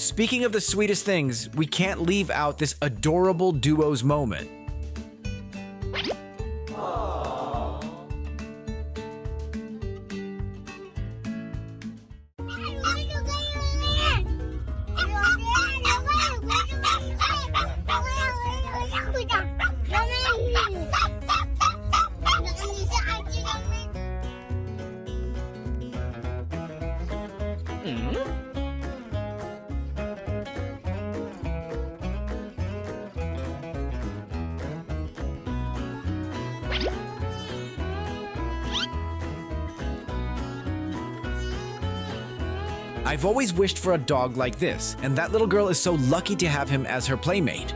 Speaking of the sweetest things, we can't leave out this adorable duo's moment. I've always wished for a dog like this, and that little girl is so lucky to have him as her playmate.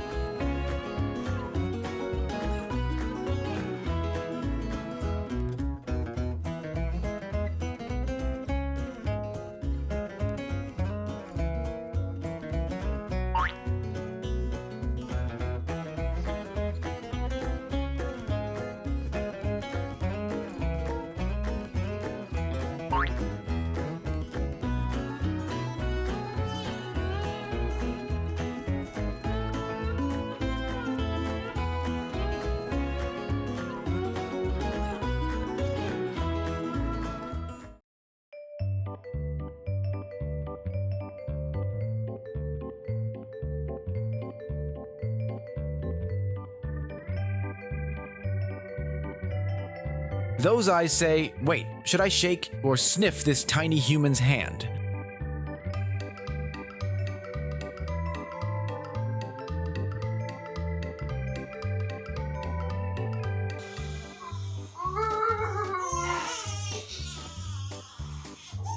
Those eyes say, wait, should I shake or sniff this tiny human's hand?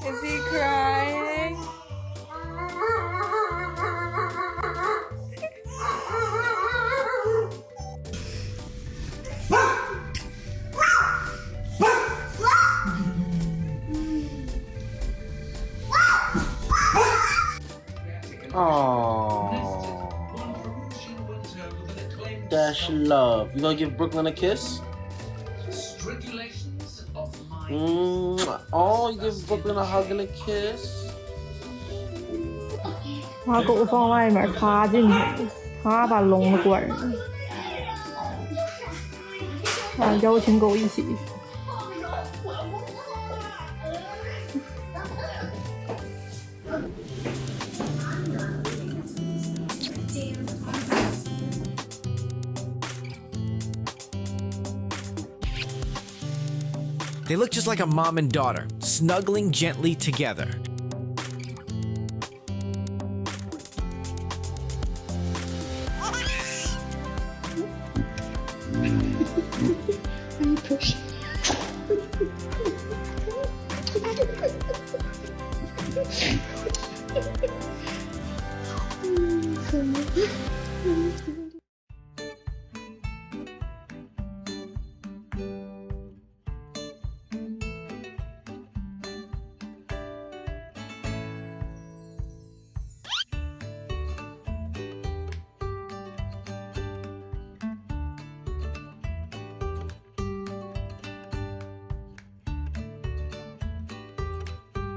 Is he crying? Aww. Dash love. You gonna give Brooklyn a kiss? Oh, you give Brooklyn a hug and a kiss? 把狗放外面，他进去，他把笼子关上，邀请狗一起。They look just like a mom and daughter, snuggling gently together.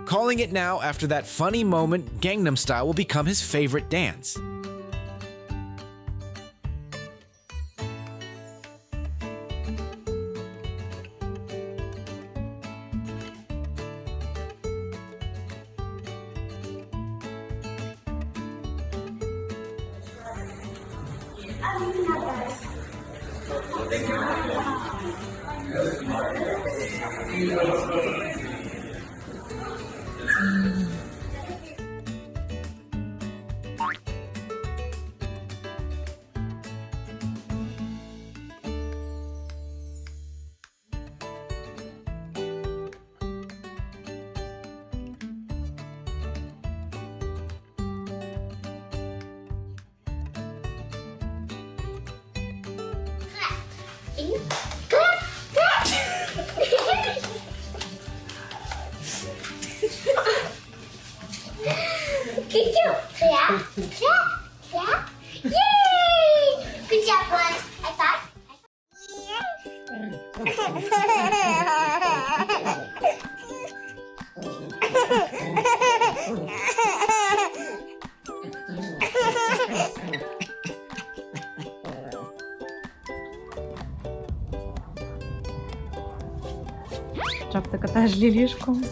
Calling it now after that funny moment, Gangnam Style will become his favorite dance. Good job. Clap, clap, clap. Yay! Good job, boys. High five. Аж лілішком.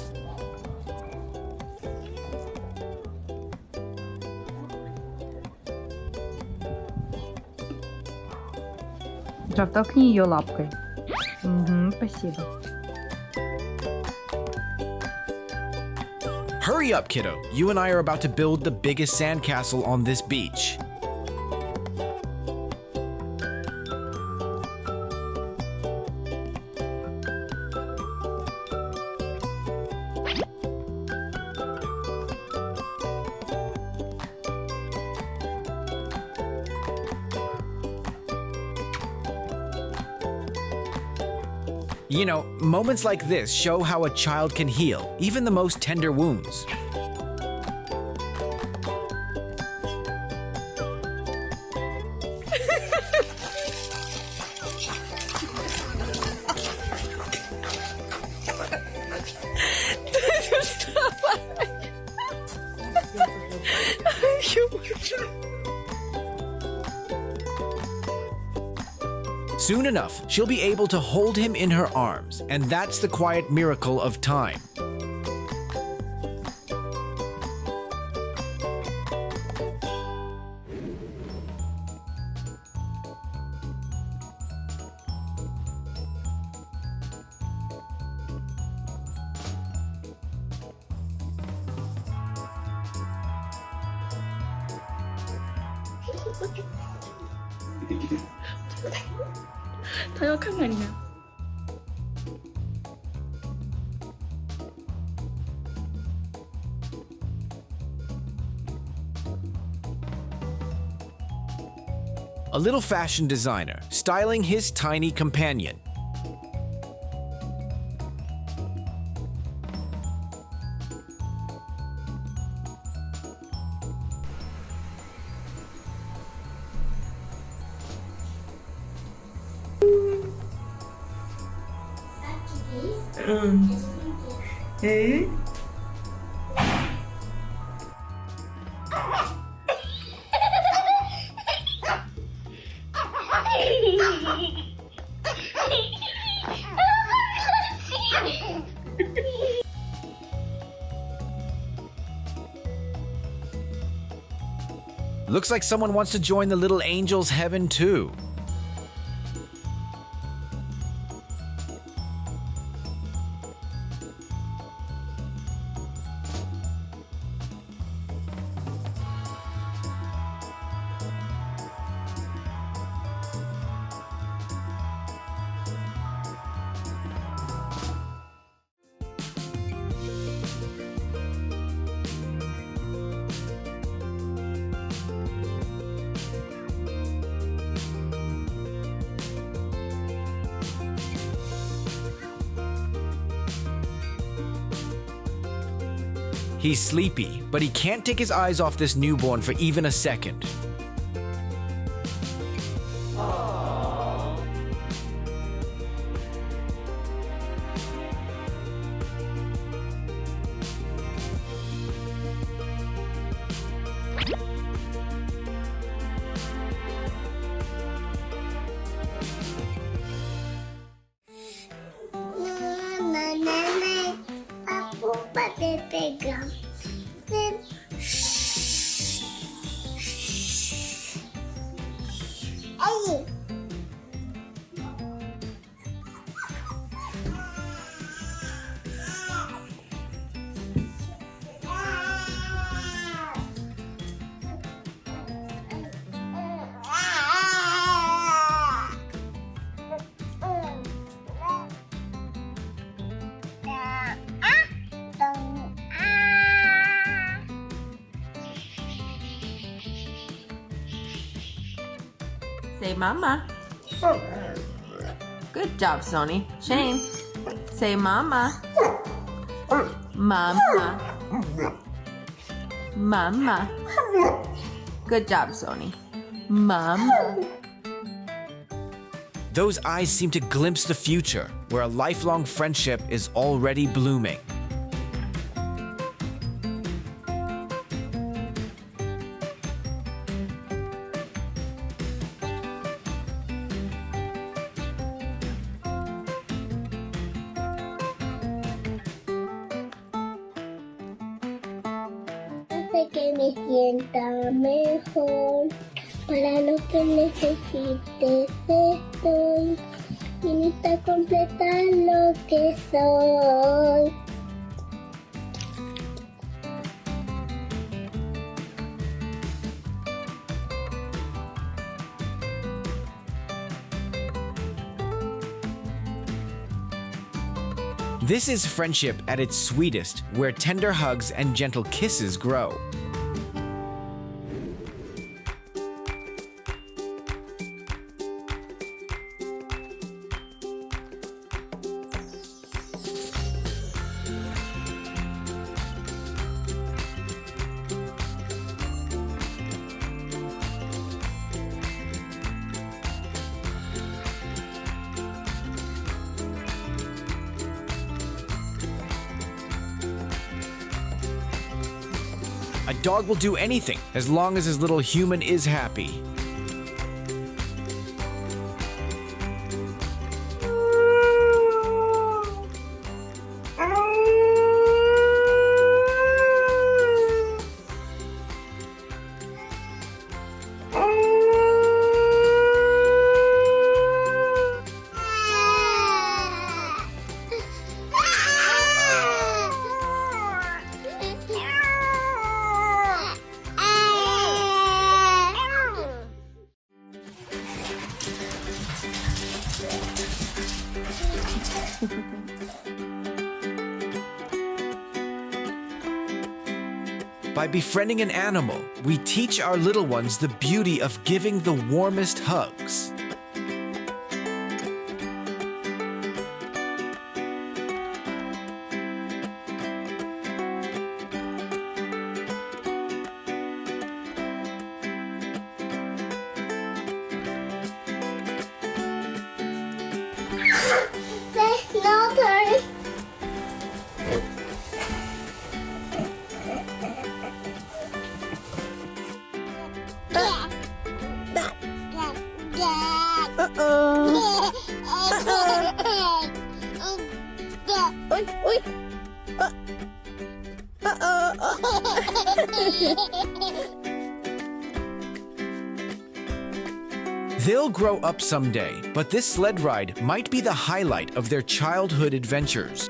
Толкни ее лапкой. Угу, спасибо. Hurry up, kiddo. You and I are about to build the biggest sandcastle on this beach. You know, moments like this show how a child can heal, even the most tender wounds. Soon enough, she'll be able to hold him in her arms, and that's the quiet miracle of time. A little fashion designer styling his tiny companion. Looks like someone wants to join the little angel's heaven too. He's sleepy, but he can't take his eyes off this newborn for even a second. Say mama. Good job, Sony. Shane. Say mama. Mama. Mama. Good job, Sony. Mama. Those eyes seem to glimpse the future, where a lifelong friendship is already blooming. hace que me sienta mejor. Para lo que necesites estoy. Finita completa lo que soy. This is friendship at its sweetest, where tender hugs and gentle kisses grow. A dog will do anything as long as his little human is happy. By befriending an animal, we teach our little ones the beauty of giving the warmest hugs. There's no turn. They'll grow up someday, but this sled ride might be the highlight of their childhood adventures.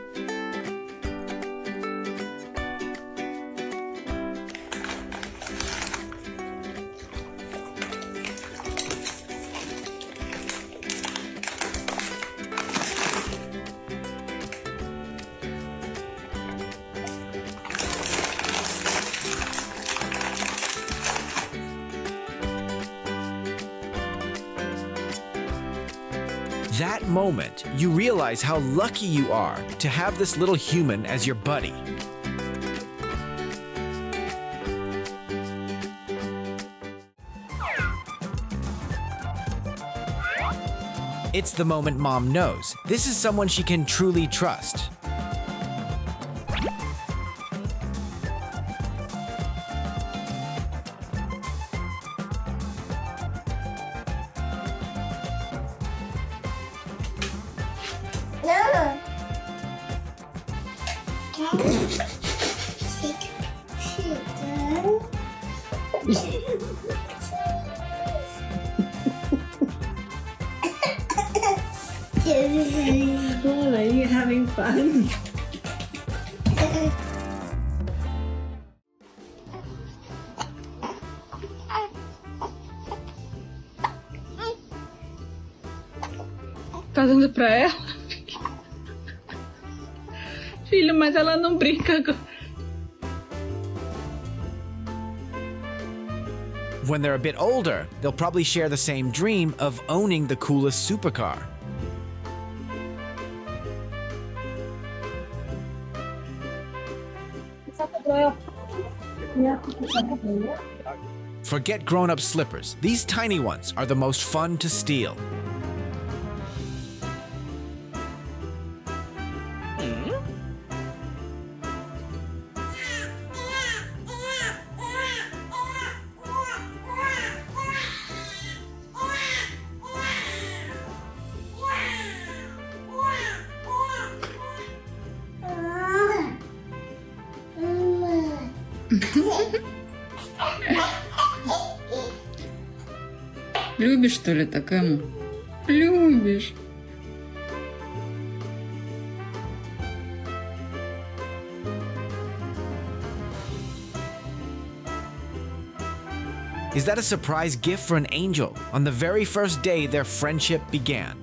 That moment, you realize how lucky you are to have this little human as your buddy. It's the moment Mom knows this is someone she can truly trust. No. Well, are you having fun? Tá dando pra ela? Filho, mas ela não brinca com... When they're a bit older, they'll probably share the same dream of owning the coolest supercar. Forget grown-up slippers. These tiny ones are the most fun to steal. Mama. Любишь, что ли, так, Эму? Любишь. Is that a surprise gift for an angel on the very first day their friendship began?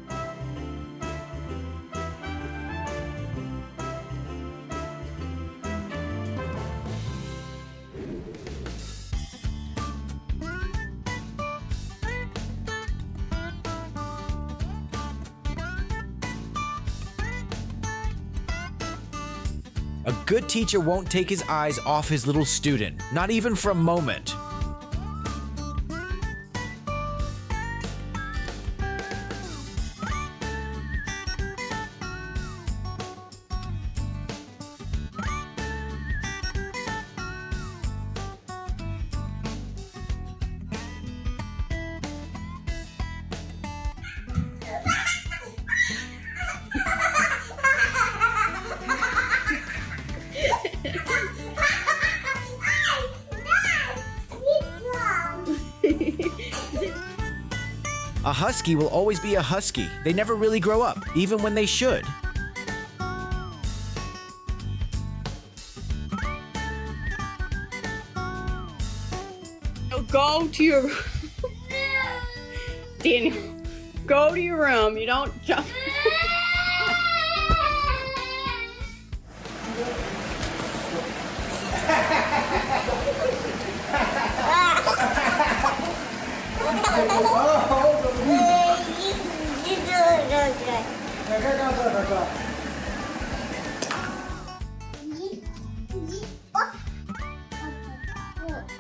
A good teacher won't take his eyes off his little student, not even for a moment. A husky will always be a husky. They never really grow up, even when they should. Go to your Daniel, go to your room. You don't jump.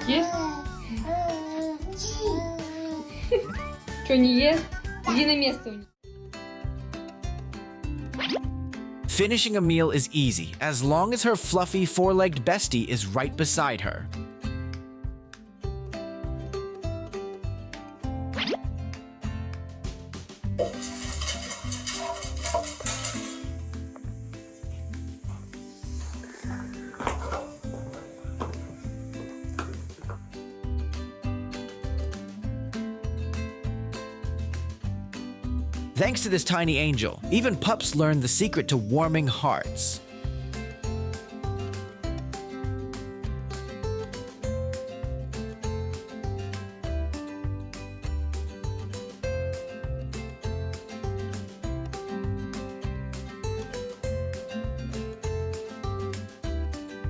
Ест? Что, не ест? Иди на место у них. Finishing a meal is easy, as long as her fluffy four-legged bestie is right beside her. Thanks to this tiny angel, even pups learn the secret to warming hearts.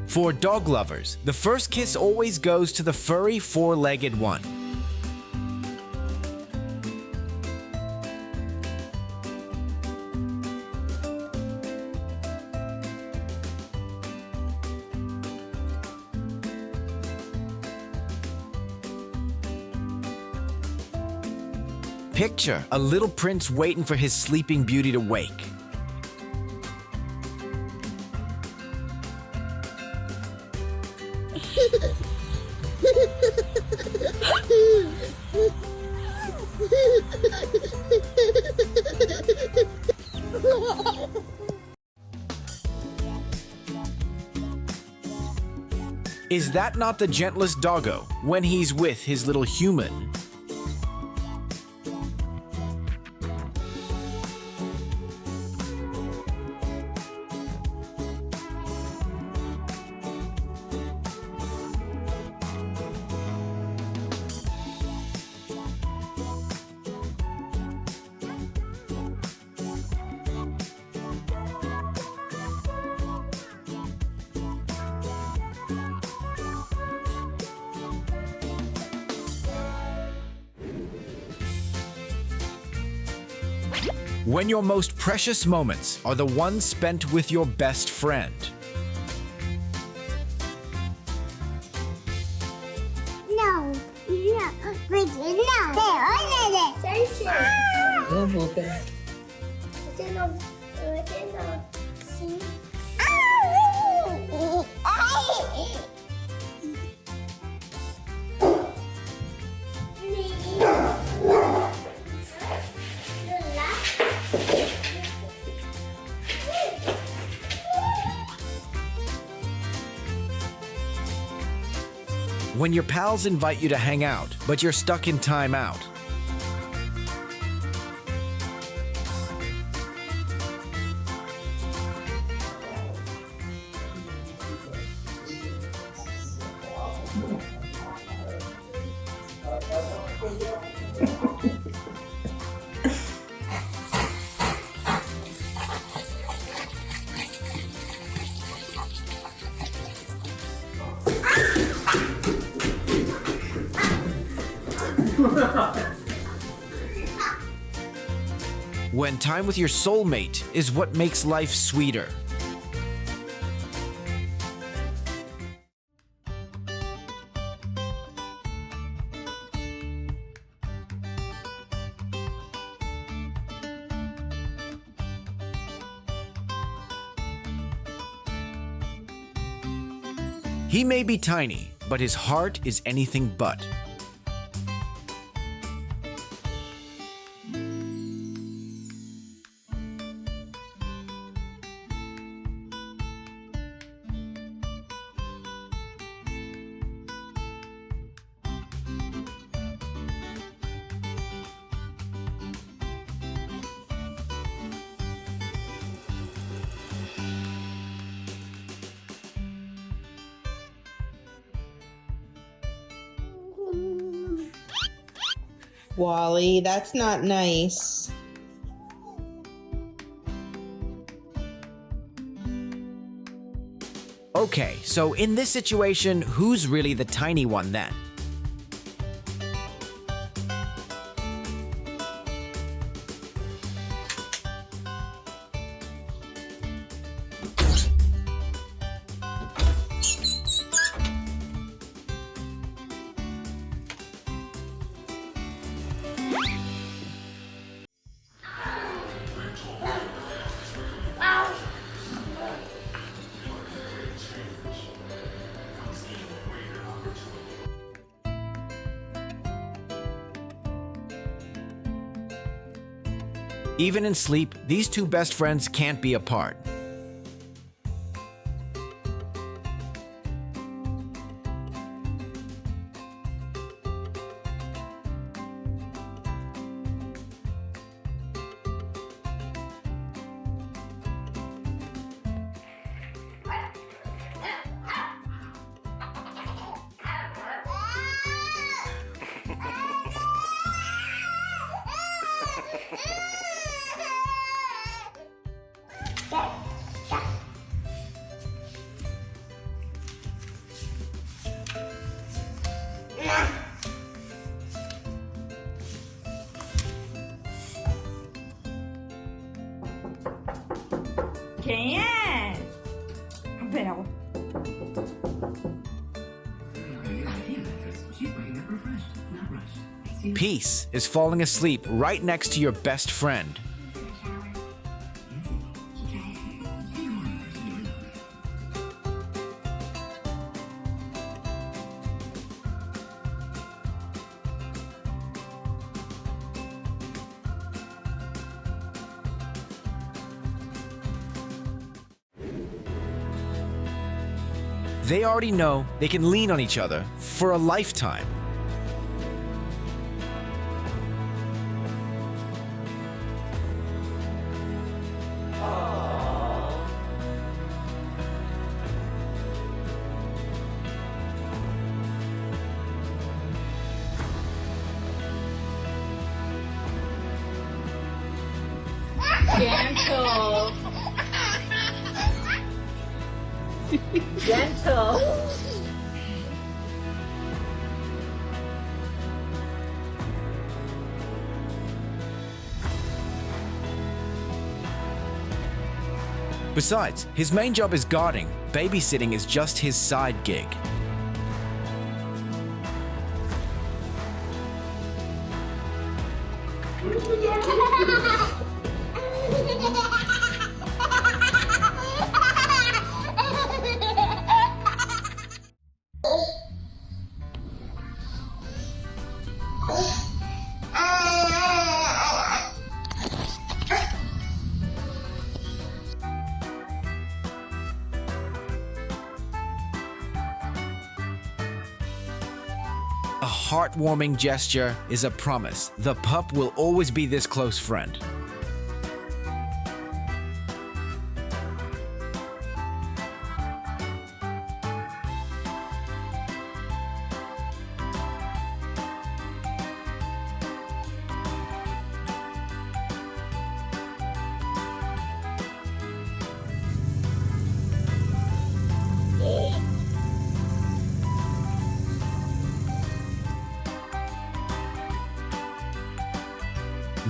For dog lovers, the first kiss always goes to the furry four-legged one. Picture a little prince waiting for his sleeping beauty to wake. Is that not the gentlest doggo when he's with his little human? When your most precious moments are the ones spent with your best friend. No, no, wait, no. When your pals invite you to hang out, but you're stuck in timeout. When time with your soulmate is what makes life sweeter. He may be tiny, but his heart is anything but. Wally, that's not nice. Okay, so in this situation, who's really the tiny one then? Even in sleep, these two best friends can't be apart. Quem é? Bel. Peace is falling asleep right next to your best friend. They already know they can lean on each other for a lifetime. Gentle. Gentle. Besides, his main job is guarding. Babysitting is just his side gig. A heartwarming gesture is a promise the pup will always be this close friend.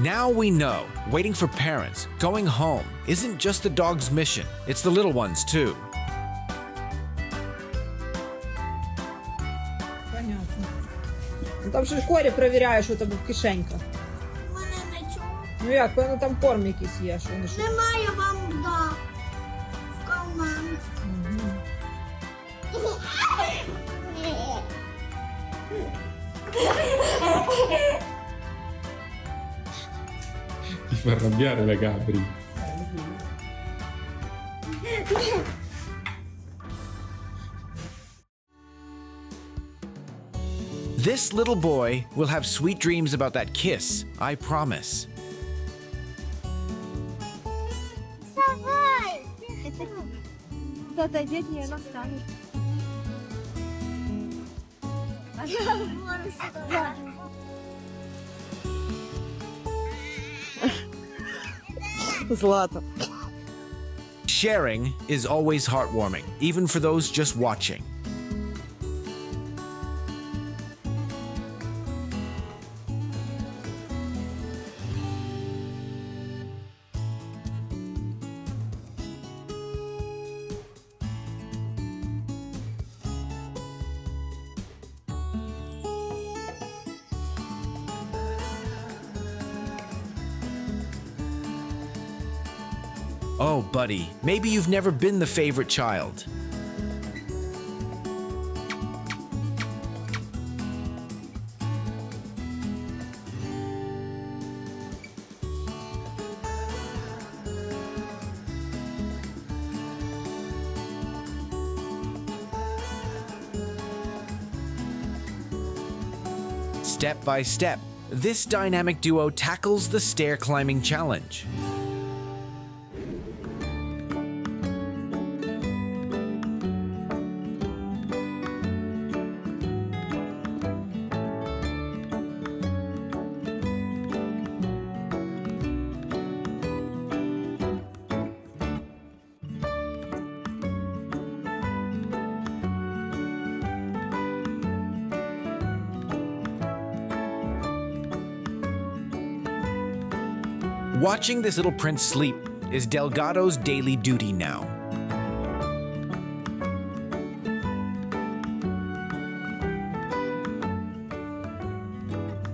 Now we know, waiting for parents, going home, isn't just the dog's mission, it's the little ones too. Понятно. Ну, там ще ж Корі перевіряє, що у тебе в кишеньках. У мене нічого. Ну як, певно, там корм якийсь є, що вони що. Немає вам да. В карман. Ti fa arrabbiare la Gabri. This little boy will have sweet dreams about that kiss, I promise. Вставай. Тата, дядь, не настанет. Злата. Sharing is always heartwarming, even for those just watching. Oh, buddy, maybe you've never been the favorite child. Step by step, this dynamic duo tackles the stair climbing challenge. Watching this little prince sleep is Delgado's daily duty now.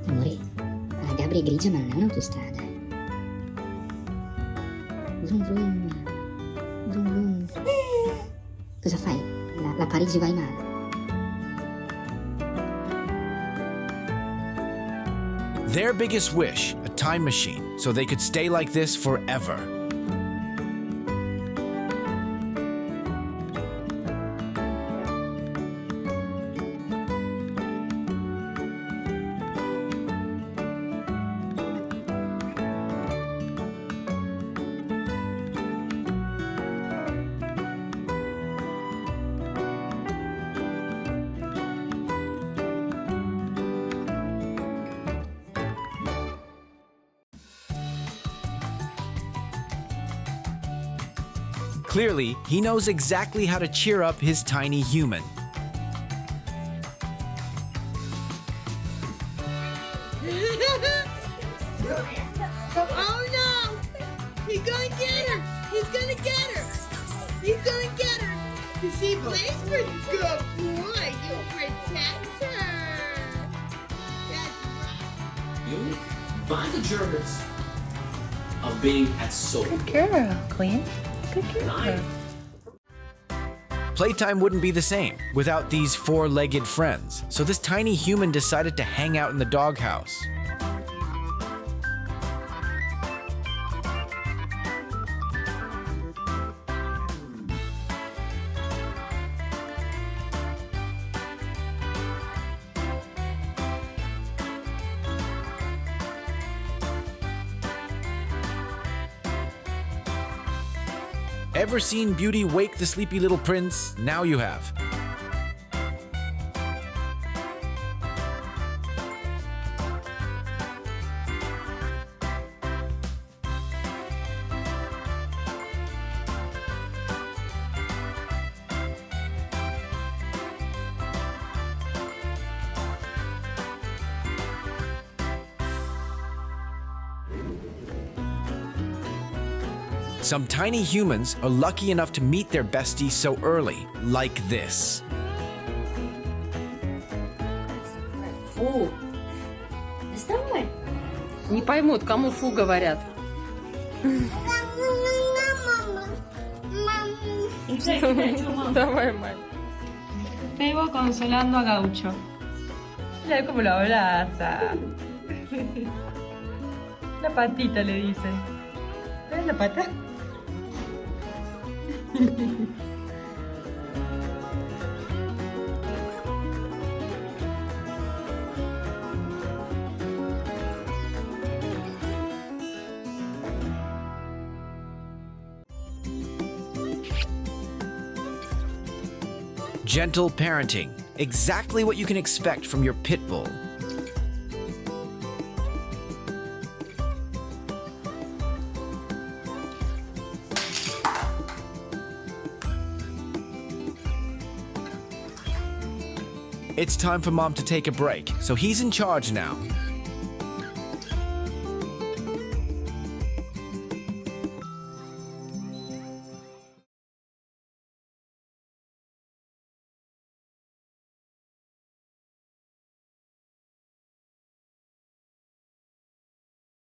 Amore, la Gabri è grigia ma non è un'autostrada. Vroom vroom. Vroom vroom. Cosa fai? La Parigi-Weimar. Their biggest wish, a time machine, so they could stay like this forever. Clearly, he knows exactly how to cheer up his tiny human. Oh no! He's gonna get her! He's gonna get her! He's gonna get her! Cause she plays pretty good, boy! You protect her! That's right! You by the Germans of being at soul. Good girl, Queen. Good girl. Playtime wouldn't be the same without these four-legged friends, so this tiny human decided to hang out in the doghouse. Ever seen Beauty wake the sleepy little prince? Now you have. Some tiny humans are lucky enough to meet their besties so early, like this. Фу. Доставай. Не поймут, кому фу говорят. Давай, мать. Febo consolando a Gaucho. Mira cómo lo abraza. La patita le dice. ¿Ves la pata? Gentle parenting, exactly what you can expect from your pit bull. It's time for Mom to take a break, so he's in charge now.